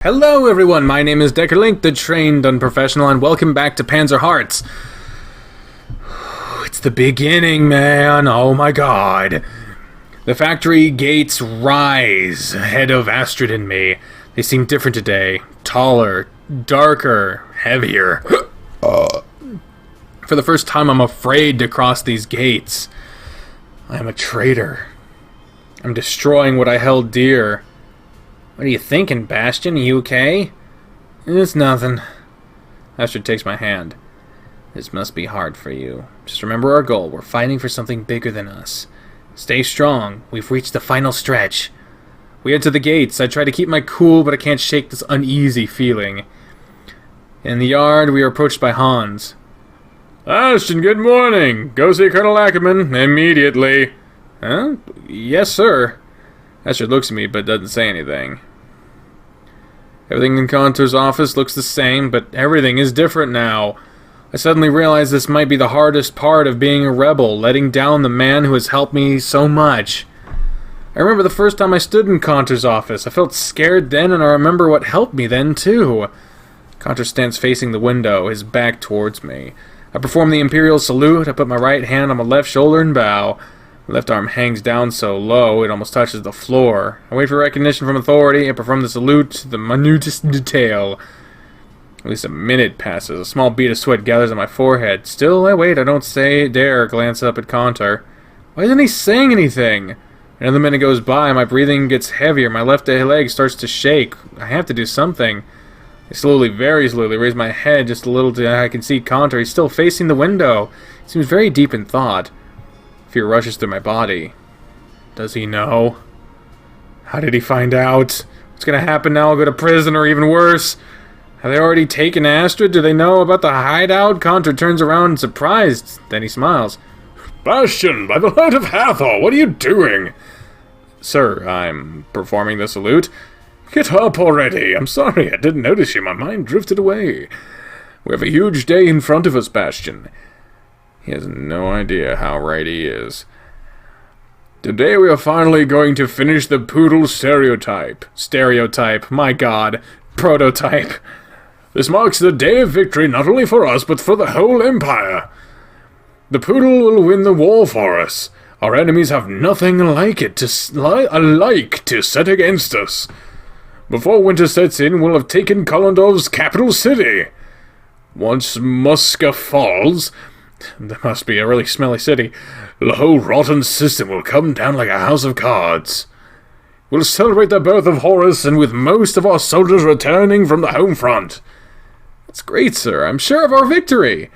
Hello everyone, my name is Decker Link, the trained unprofessional, and welcome back to Panzer Hearts. It's the beginning, man. Oh my god. The factory gates rise ahead of Astrid and me. They seem different today. Taller, darker, heavier. For the first time, I'm afraid to cross these gates. I am a traitor. I'm destroying what I held dear. What are you thinking, Bastion? Are you okay? It's nothing. Astrid takes my hand. This must be hard for you. Just remember our goal. We're fighting for something bigger than us. Stay strong. We've reached the final stretch. We head to the gates. I try to keep my cool, but I can't shake this uneasy feeling. In the yard, we are approached by Hans. Ashton, good morning. Go see Colonel Ackerman immediately. Huh? Yes, sir. Astrid looks at me, but doesn't say anything. Everything in Contor's office looks the same, but everything is different now. I suddenly realize this might be the hardest part of being a rebel, letting down the man who has helped me so much. I remember the first time I stood in Contor's office. I felt scared then, and I remember what helped me then, too. Contor stands facing the window, his back towards me. I perform the Imperial salute. I put my right hand on my left shoulder and bow. My left arm hangs down so low it almost touches the floor. I wait for recognition from authority and perform the salute to the minutest detail. At least a minute passes. A small bead of sweat gathers on my forehead. Still, I wait. I don't dare glance up at Contor. Why isn't he saying anything? Another minute goes by. My breathing gets heavier. My left leg starts to shake. I have to do something. I slowly, very slowly, raise my head just a little till I can see Contor. He's still facing the window. He seems very deep in thought. Fear rushes through my body. Does he know? How did he find out? What's gonna happen now? I'll go to prison or even worse. Have they already taken Astrid? Do they know about the hideout? Contor turns around surprised. Then he smiles. Bastion, by the light of Hathor, what are you doing? Sir, I'm performing the salute. Get up already. I'm sorry, I didn't notice you. My mind drifted away. We have a huge day in front of us, Bastion. He has no idea how right he is. Today we are finally going to finish the poodle stereotype. Stereotype, my god. Prototype. This marks the day of victory not only for us, but for the whole Empire. The poodle will win the war for us. Our enemies have nothing like to set against us. Before winter sets in, we'll have taken Kollendorf's capital city. Once Muska falls... That must be a really smelly city. The whole rotten system will come down like a house of cards. We'll celebrate the birth of Horus, and with most of our soldiers returning from the home front. That's great, sir. I'm sure of our victory.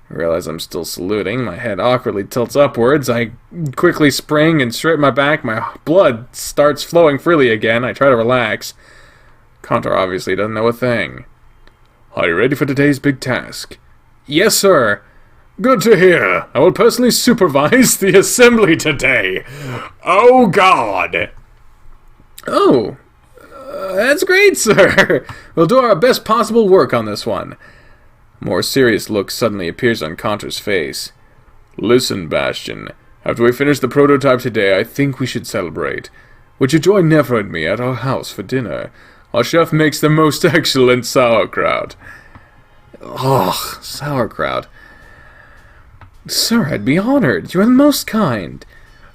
I realize I'm still saluting. My head awkwardly tilts upwards. I quickly spring and straighten my back. My blood starts flowing freely again. I try to relax. Contor obviously doesn't know a thing. Are you ready for today's big task? Yes, sir. Good to hear. I will personally supervise the assembly today. Oh, God. Oh, that's great, sir. We'll do our best possible work on this one. A more serious look suddenly appears on Contor's face. Listen, Bastion. After we finish the prototype today, I think we should celebrate. Would you join Nefer and me at our house for dinner? Our chef makes the most excellent sauerkraut. Oh, sauerkraut. Sir, I'd be honored. You are the most kind.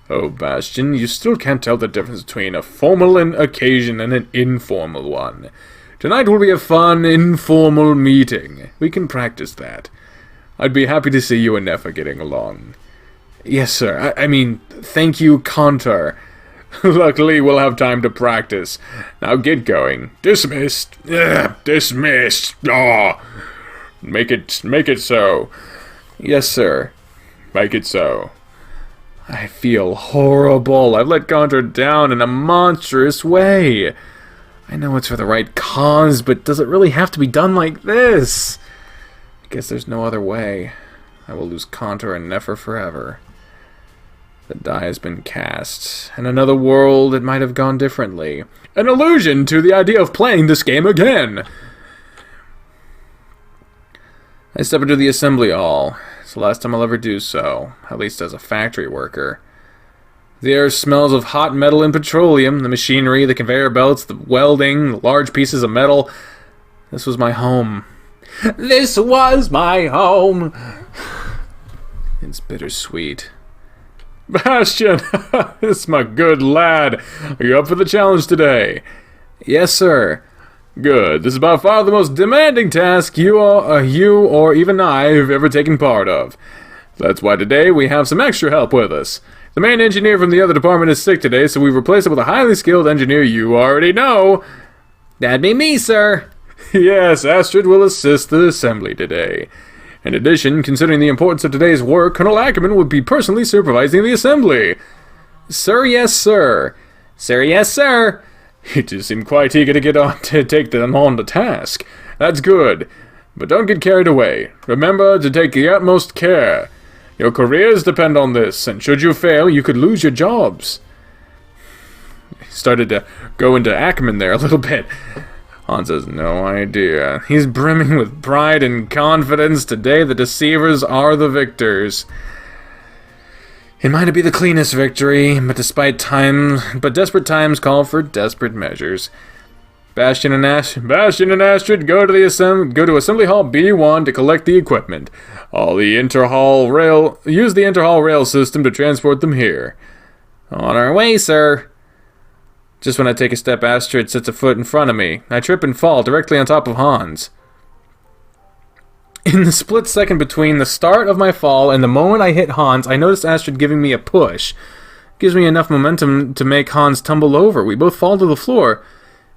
Oh, Bastion, you still can't tell the difference between a formal occasion and an informal one. Tonight will be a fun, informal meeting. We can practice that. I'd be happy to see you and Nefer getting along. Yes, sir. I mean, thank you, Contor. Luckily, we'll have time to practice. Now get going. Dismissed. Dismissed. Oh. Make it so. Yes, sir. Make it so. I feel horrible. I've let Contor down in a monstrous way. I know it's for the right cause, but does it really have to be done like this? I guess there's no other way. I will lose Contor and Nefer forever. The die has been cast. In another world, it might have gone differently. An allusion to the idea of playing this game again. I step into the assembly hall. It's the last time I'll ever do so, at least as a factory worker. The air smells of hot metal and petroleum, the machinery, the conveyor belts, the welding, the large pieces of metal. This was my home. This was my home. It's bittersweet. Bastion! This is my good lad. Are you up for the challenge today? Yes, sir. Good. This is by far the most demanding task you or even I have ever taken part of. That's why today we have some extra help with us. The main engineer from the other department is sick today, so we've replaced him with a highly skilled engineer you already know. That'd be me, sir. Yes, Astrid will assist the assembly today. In addition, considering the importance of today's work, Colonel Ackerman will be personally supervising the assembly. Sir, yes, sir. Sir, yes, sir. He just seemed quite eager to get on to take them on the task. That's good. But don't get carried away. Remember to take the utmost care. Your careers depend on this, and should you fail, you could lose your jobs. He started to go into Ackerman there a little bit. Hans has no idea. He's brimming with pride and confidence. Today the deceivers are the victors. It might not be the cleanest victory, but desperate times call for desperate measures. Bastion and Astrid go to Assembly Hall B1 to collect the equipment. Use the interhall rail system to transport them here. On our way, sir. Just when I take a step, Astrid sets a foot in front of me. I trip and fall directly on top of Hans. In the split second between the start of my fall and the moment I hit Hans, I noticed Astrid giving me a push. Gives me enough momentum to make Hans tumble over. We both fall to the floor.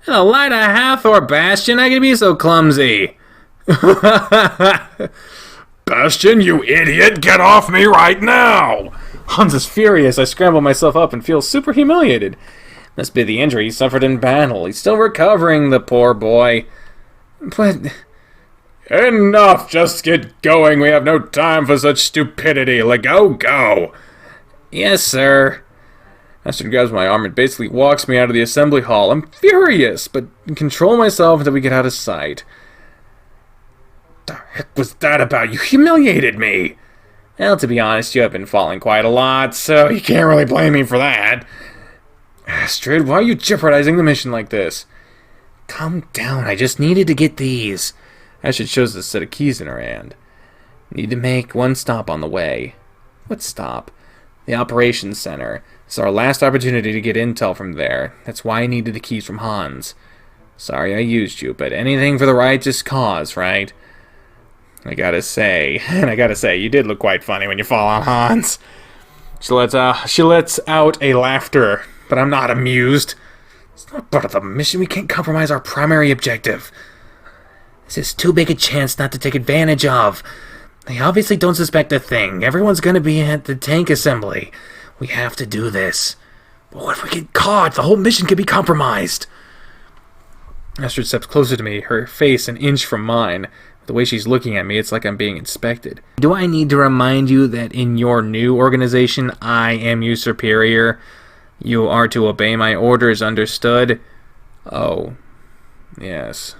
In a light of Hathor, Bastion, I can be so clumsy. Bastion, you idiot! Get off me right now! Hans is furious. I scramble myself up and feel super humiliated. Must be the injury he suffered in battle. He's still recovering, the poor boy. But... Enough! Just get going. We have no time for such stupidity. Let go. Yes, sir. Astrid grabs my arm and basically walks me out of the assembly hall. I'm furious, but control myself until we get out of sight. The heck was that about? You humiliated me! Well, to be honest, you have been falling quite a lot, so you can't really blame me for that. Astrid, why are you jeopardizing the mission like this? Calm down, I just needed to get these. Astrid shows a set of keys in her hand. Need to make one stop on the way. What stop? The operations center. It's our last opportunity to get intel from there. That's why I needed the keys from Hans. Sorry I used you, but anything for the righteous cause, right? I gotta say, you did look quite funny when you fall on Hans. She lets out a laughter, but I'm not amused. It's not part of the mission. We can't compromise our primary objective. This is too big a chance not to take advantage of. They obviously don't suspect a thing. Everyone's gonna be at the tank assembly. We have to do this. But what if we get caught? The whole mission could be compromised. Astrid steps closer to me, her face an inch from mine. The way she's looking at me, it's like I'm being inspected. Do I need to remind you that in your new organization, I am your superior? You are to obey my orders, understood? Oh, yes.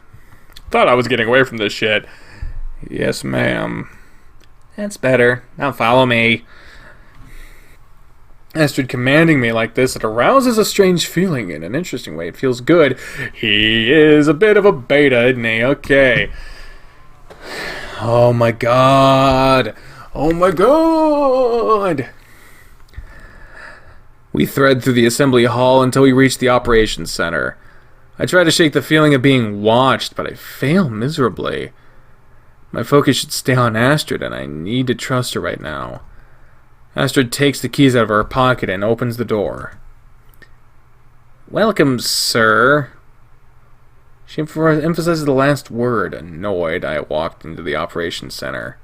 Thought I was getting away from this shit. Yes, ma'am. That's better. Now follow me. Astrid commanding me like this, it arouses a strange feeling in an interesting way. It feels good. He is a bit of a beta, isn't he? Okay. Oh my god. Oh my god. We thread through the assembly hall until we reach the operations center. I try to shake the feeling of being watched, but I fail miserably. My focus should stay on Astrid, and I need to trust her right now. Astrid takes the keys out of her pocket and opens the door. Welcome, sir. She emphasizes the last word. Annoyed, I walked into the operations center.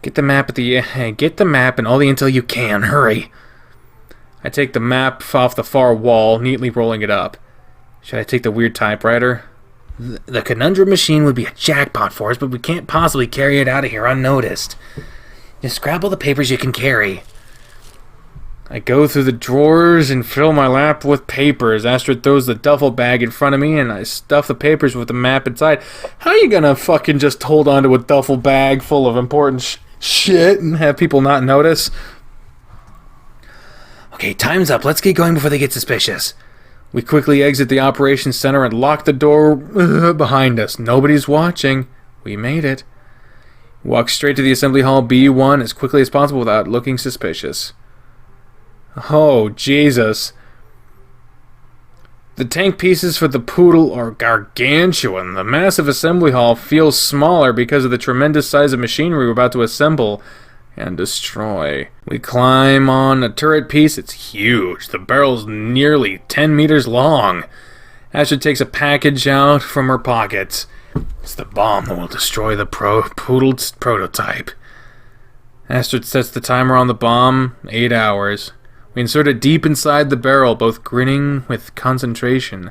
Get the map and all the intel you can. Hurry. I take the map off the far wall, neatly rolling it up. Should I take the weird typewriter? The conundrum machine would be a jackpot for us, but we can't possibly carry it out of here unnoticed. Just grab all the papers you can carry. I go through the drawers and fill my lap with papers. Astrid throws the duffel bag in front of me, and I stuff the papers with the map inside. How are you gonna fucking just hold on to a duffel bag full of important shit and have people not notice? Okay, time's up. Let's get going before they get suspicious. We quickly exit the operations center and lock the door behind us. Nobody's watching. We made it. Walk straight to the assembly hall B1 as quickly as possible without looking suspicious. Oh, Jesus. The tank pieces for the Poodle are gargantuan. The massive assembly hall feels smaller because of the tremendous size of machinery we're about to assemble and destroy. We climb on a turret piece. It's huge. The barrel's nearly 10 meters long. Astrid takes a package out from her pocket. It's the bomb that will destroy the Poodle's prototype. Astrid sets the timer on the bomb. 8 hours. We insert it deep inside the barrel, both grinning with concentration.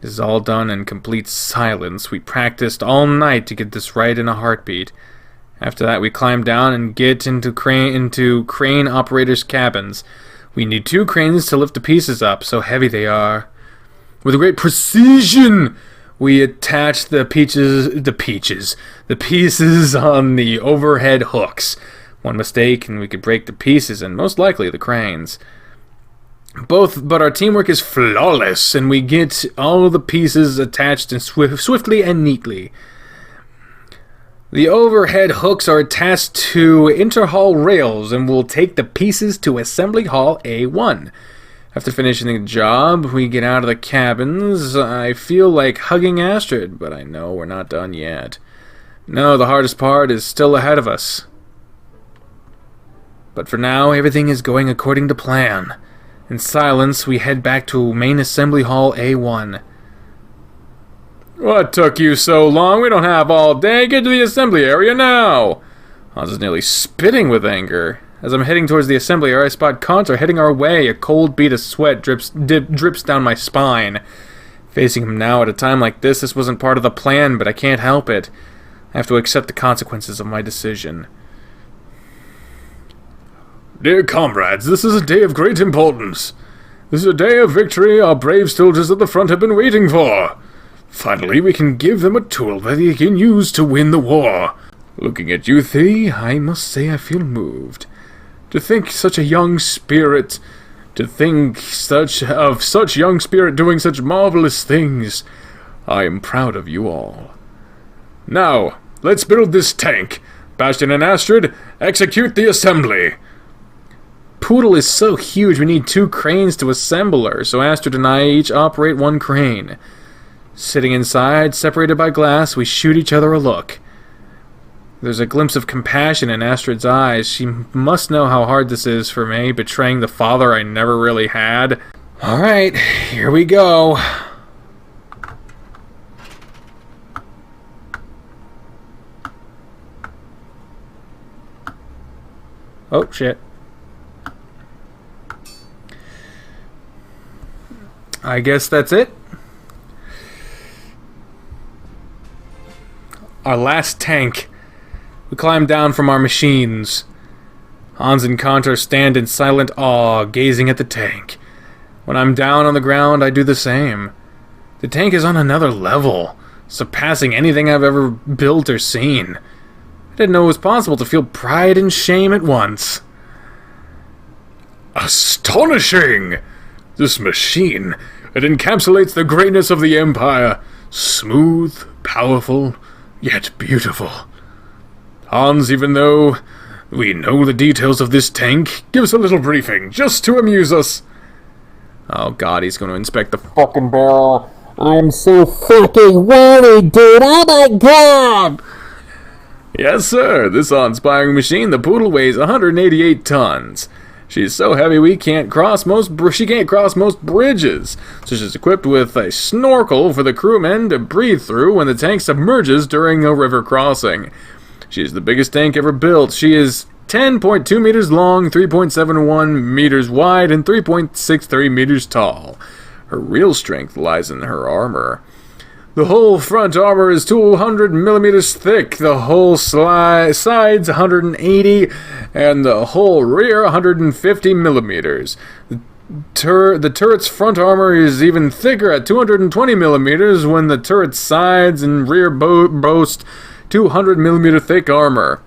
This is all done in complete silence. We practiced all night to get this right in a heartbeat. After that, we climb down and get into crane operators' cabins. We need 2 cranes to lift the pieces up, so heavy they are. With great precision, we attach the pieces on the overhead hooks. One mistake and we could break the pieces and most likely the cranes. But our teamwork is flawless and we get all the pieces attached and swiftly and neatly. The overhead hooks are attached to interhall rails and will take the pieces to assembly hall A1. After finishing the job, we get out of the cabins. I feel like hugging Astrid, but I know we're not done yet. No, the hardest part is still ahead of us. But for now, everything is going according to plan. In silence, we head back to main assembly hall A1. What took you so long? We don't have all day. Get to the assembly area now! Hans is nearly spitting with anger. As I'm heading towards the assembly area, I spot Conter heading our way. A cold bead of sweat drips down my spine. Facing him now at a time like this wasn't part of the plan, but I can't help it. I have to accept the consequences of my decision. Dear comrades, this is a day of great importance. This is a day of victory our brave soldiers at the front have been waiting for. Finally, we can give them a tool that they can use to win the war. Looking at you three, I must say I feel moved. To think such young spirit doing such marvelous things. I am proud of you all. Now, let's build this tank. Bastion and Astrid, execute the assembly. Poodle is so huge we need 2 cranes to assemble her, so Astrid and I each operate 1 crane. Sitting inside, separated by glass, we shoot each other a look. There's a glimpse of compassion in Astrid's eyes. She must know how hard this is for me, betraying the father I never really had. Alright, here we go. Oh, shit. I guess that's it. Our last tank. We climb down from our machines. Hans and Conter stand in silent awe, gazing at the tank. When I'm down on the ground, I do the same. The tank is on another level, surpassing anything I've ever built or seen. I didn't know it was possible to feel pride and shame at once. Astonishing! This machine, it encapsulates the greatness of the Empire. Smooth, powerful, yet beautiful. Hans, even though we know the details of this tank, give us a little briefing, just to amuse us. Oh god, he's going to inspect the fucking barrel. I'm so fucking worried, dude. Oh my god! Yes, sir. This awe-inspiring machine, the Poodle, weighs 188 tons. She's so heavy she can't cross most bridges. So she's equipped with a snorkel for the crewmen to breathe through when the tank submerges during a river crossing. She's the biggest tank ever built. She is 10.2 meters long, 3.71 meters wide, and 3.63 meters tall. Her real strength lies in her armor. The whole front armor is 200 millimeters thick, the whole sides 180, and the whole rear 150 millimeters. The turret's front armor is even thicker at 220 millimeters when the turret's sides and rear boast 200 millimeter thick armor.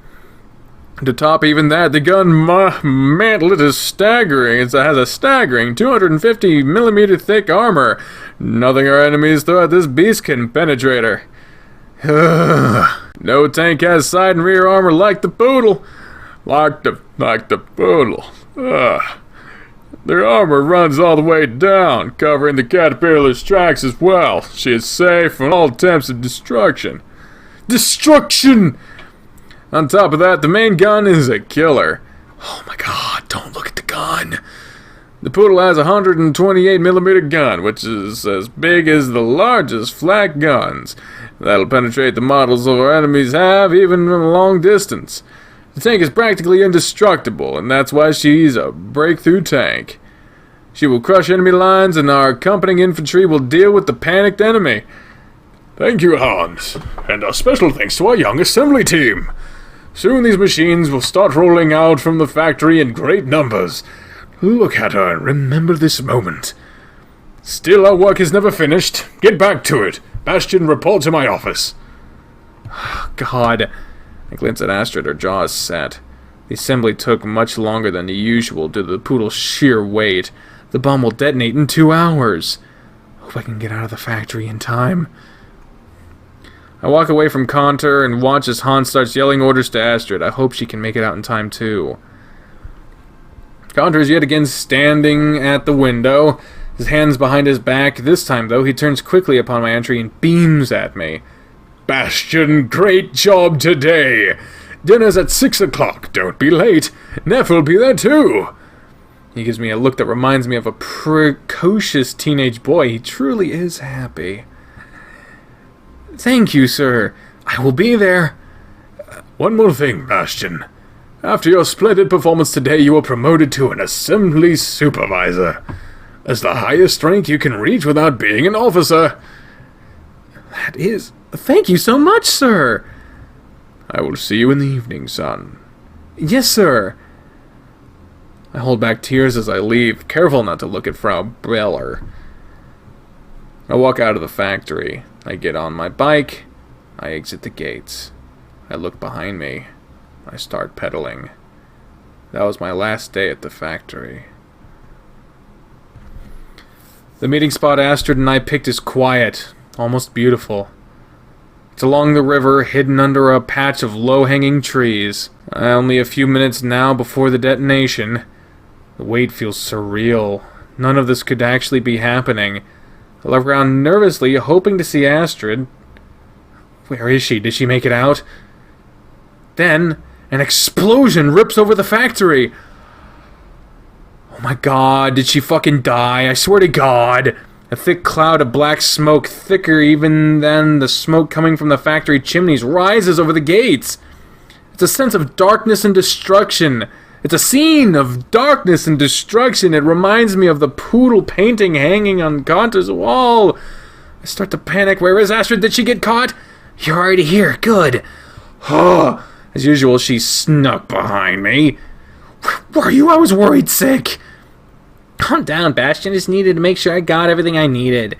To top even that, the gun mantlet is staggering. It has a staggering 250 millimeter thick armor. Nothing our enemies throw at this beast can penetrate her. No tank has side and rear armor like the Poodle. Like the Poodle. Their armor runs all the way down, covering the Caterpillar's tracks as well. She is safe from all attempts of destruction. Destruction! On top of that, the main gun is a killer. Oh my god, don't look at the gun. The Poodle has a 128mm gun, which is as big as the largest flak guns. That'll penetrate the models our enemies have, even from a long distance. The tank is practically indestructible, and that's why she's a breakthrough tank. She will crush enemy lines, and our accompanying infantry will deal with the panicked enemy. Thank you, Hans. And a special thanks to our young assembly team. Soon these machines will start rolling out from the factory in great numbers. Look at her and remember this moment. Still, our work is never finished. Get back to it. Bastion, report to my office. God. I glance at Astrid, her jaw is set. The assembly took much longer than usual due to the Poodle's sheer weight. The bomb will detonate in 2 hours. Hope I can get out of the factory in time. I walk away from Conter and watch as Hans starts yelling orders to Astrid. I hope she can make it out in time too. Conter is yet again standing at the window, his hands behind his back. This time, though, he turns quickly upon my entry and beams at me. Bastion, great job today. Dinner's at 6 o'clock. Don't be late. Neff will be there too. He gives me a look that reminds me of a precocious teenage boy. He truly is happy. Thank you, sir. I will be there. One more thing, Bastion. After your splendid performance today, you were promoted to an assembly supervisor. That's the highest rank you can reach without being an officer. That is... Thank you so much, sir. I will see you in the evening, son. Yes, sir. I hold back tears as I leave, careful not to look at Frau Breller. I walk out of the factory. I get on my bike. I exit the gates. I look behind me. I start pedaling. That was my last day at the factory. The meeting spot Astrid and I picked is quiet, almost beautiful. It's along the river, hidden under a patch of low-hanging trees. Only a few minutes now before the detonation. The wait feels surreal. None of this could actually be happening. I look around nervously, hoping to see Astrid. Where is she? Did she make it out? Then, an explosion rips over the factory. Oh my god, did she fucking die? I swear to God. A thick cloud of black smoke, thicker even than the smoke coming from the factory chimneys, rises over the gates. It's a sense of darkness and destruction. It's a scene of darkness and destruction. It reminds me of the Poodle painting hanging on Conter's wall. I start to panic. Where is Astrid? Did she get caught? You're already here. Good. Oh, as usual, she snuck behind me. Where were you? I was worried sick. Calm down, Bastion. Just needed to make sure I got everything I needed.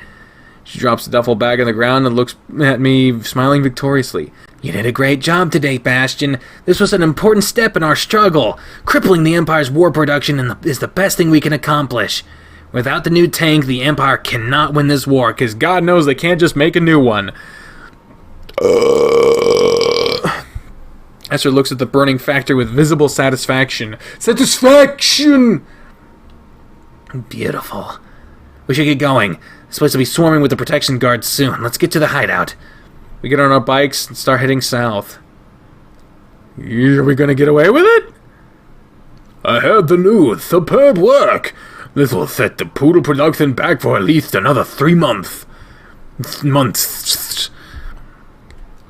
She drops the duffel bag on the ground and looks at me, smiling victoriously. You did a great job today, Bastion. This was an important step in our struggle. Crippling the Empire's war production is the best thing we can accomplish. Without the new tank, the Empire cannot win this war, because God knows they can't just make a new one. Esther looks at the burning factory with visible satisfaction. Satisfaction! Beautiful. We should get going. It's supposed to be swarming with the protection guards soon. Let's get to the hideout. We get on our bikes and start heading south. Are we going to get away with it? I heard the news. Superb work. This will set the Poodle production back for at least another 3 months. The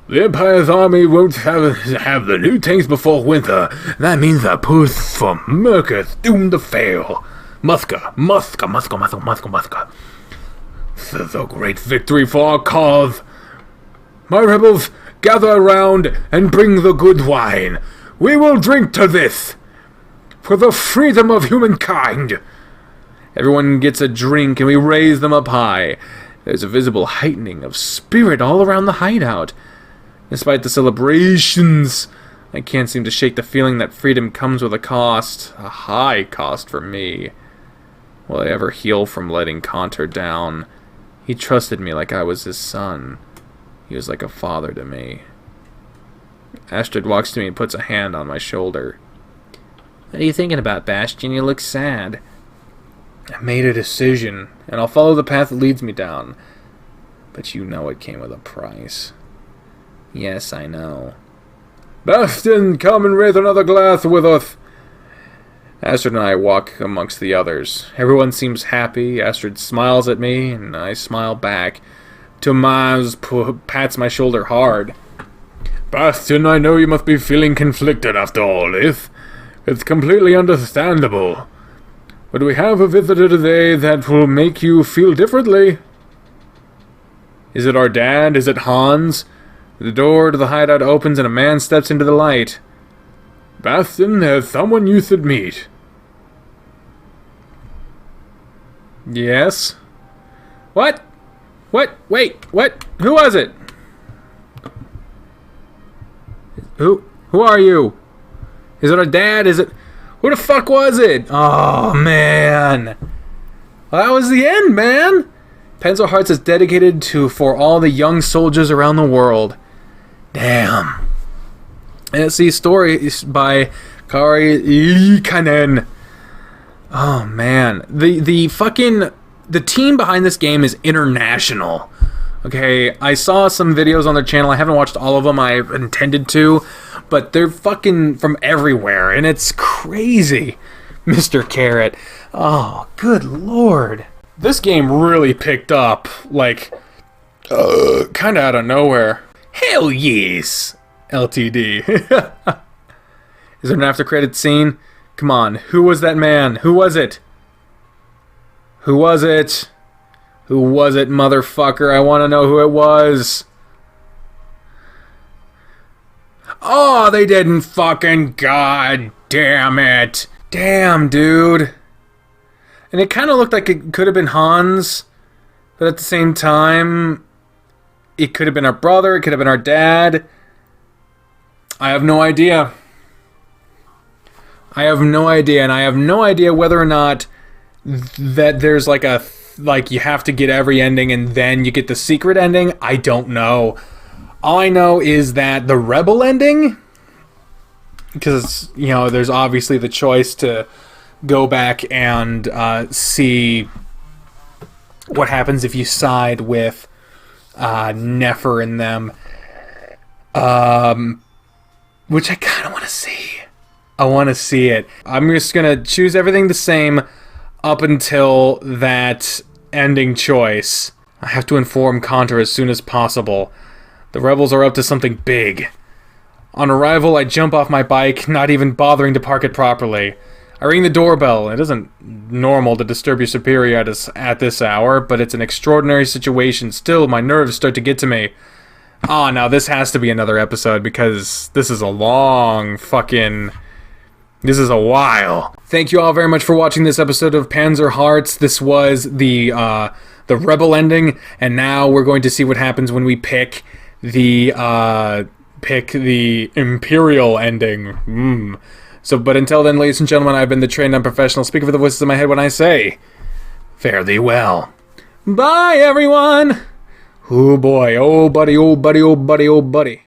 Empire's army won't have the new tanks before winter. That means the push for Merca is doomed to fail. Muska. This is a great victory for our cause. My rebels, gather around and bring the good wine. We will drink to this. For the freedom of humankind. Everyone gets a drink and we raise them up high. There's a visible heightening of spirit all around the hideout. Despite the celebrations, I can't seem to shake the feeling that freedom comes with a cost. A high cost for me. Will I ever heal from letting Conter down? He trusted me like I was his son. He was like a father to me. Astrid walks to me and puts a hand on my shoulder. What are you thinking about, Bastion? You look sad. I made a decision, and I'll follow the path that leads me down. But you know it came with a price. Yes, I know. Bastion, come and raise another glass with us. Astrid and I walk amongst the others. Everyone seems happy. Astrid smiles at me, and I smile back. Tomas pats my shoulder hard. Bastion, I know you must be feeling conflicted after all this. It's completely understandable. But we have a visitor today that will make you feel differently. Is it our dad? Is it Hans? The door to the hideout opens and a man steps into the light. Bastion, there's someone you should meet. Yes? What? What? Wait, what? Who was it? Who are you? Is it our dad? Is it... Who the fuck was it? Oh, man. Well, that was the end, man. Panzer Hearts is dedicated for all the young soldiers around the world. Damn. And it's the story by Kari Ikanen. Oh, man. The team behind this game is international. Okay, I saw some videos on their channel. I haven't watched all of them. I intended to. But they're fucking from everywhere. And it's crazy. Mr. Carrot. Oh, good lord. This game really picked up, like, kind of out of nowhere. Hell yes! LTD. Is there an after-credit scene? Come on, who was that man? Who was it? Who was it? Who was it, motherfucker? I want to know who it was. Oh, they didn't fucking... God damn it. Damn, dude. And it kind of looked like it could have been Hans, but at the same time, it could have been our brother, it could have been our dad. I have no idea. I have no idea, and I have no idea whether or not that there's like you have to get every ending and then you get the secret ending. I don't know. All I know is that the Rebel ending, because, you know, there's obviously the choice to go back and see what happens if you side with Nefer and them, which I kind of want to see. I want to see it. I'm just going to choose everything the same up until that ending choice. I have to inform Conter as soon as possible. The rebels are up to something big. On arrival, I jump off my bike, not even bothering to park it properly. I ring the doorbell. It isn't normal to disturb your superior at this hour, but it's an extraordinary situation. Still, my nerves start to get to me. Ah, now this has to be another episode, because this is a long fucking... This is a while. Thank you all very much for watching this episode of Panzer Hearts. This was the Rebel ending, and now we're going to see what happens when we pick the Imperial ending. So, but until then, ladies and gentlemen, I've been the trained unprofessional speaker for the voices in my head when I say, fare thee well. Bye, everyone! Oh boy, oh buddy, oh buddy, oh buddy, oh buddy.